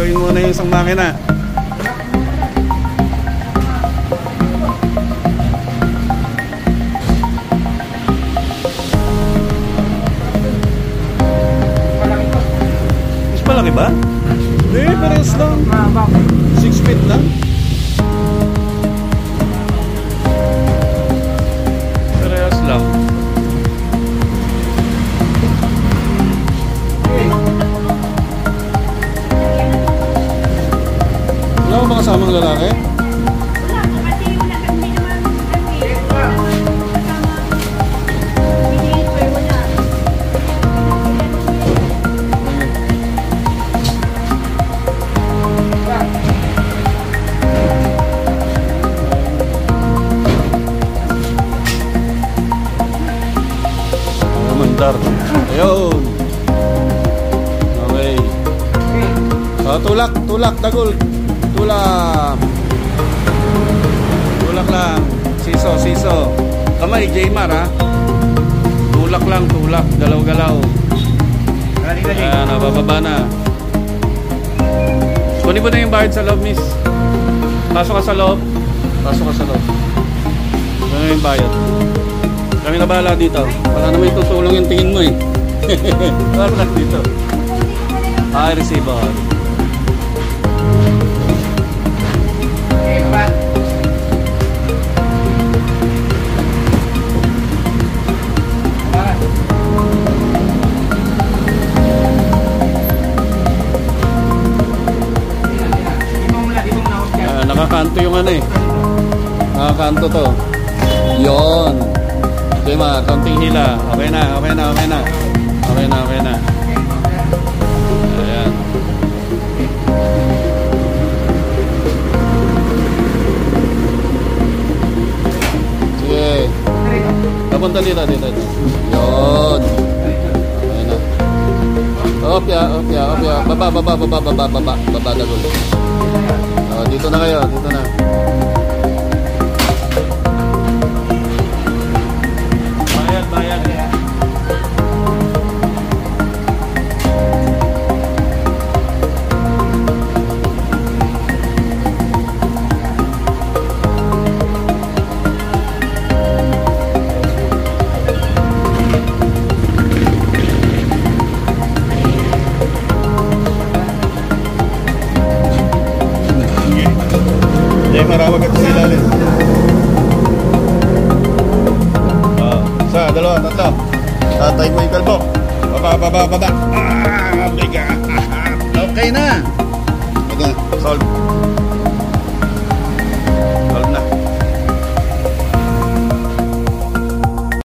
gawin muna yung isang makina. Mas malaki ba? Hindi, parehas lang. 6 feet lang. Parehas lang. Wala ko ba kasamang lalaki? Wala, kasi wala kami naman wala. Mandar. Ayun. Okay. Tulak, dagol. Tulak. Tulak lang. Siso. Kamay, Jaymar ha. Tulak lang, tulak. Galaw-galaw. Ayan, nabababa na. Kunin mo na yung bayad sa loob, miss. Pasok ka sa loob. Ano yung bayad? Kami na bahala dito. Wala naman itutulong yung tingin mo eh. Wala dito. Ay, receiver. Nakakanto yung ano eh. Nakakanto to. Yon. Okay ma, konting hila. Okay na. Ayan. Sige. Papunta dito. Yon. Okay na. Opya. Baba dagol. Dito na kayo, Bayad. Marawag at silalim. Isa, dalawa, tatlo. Tatay mo yung kalbo. Baba. Okay na.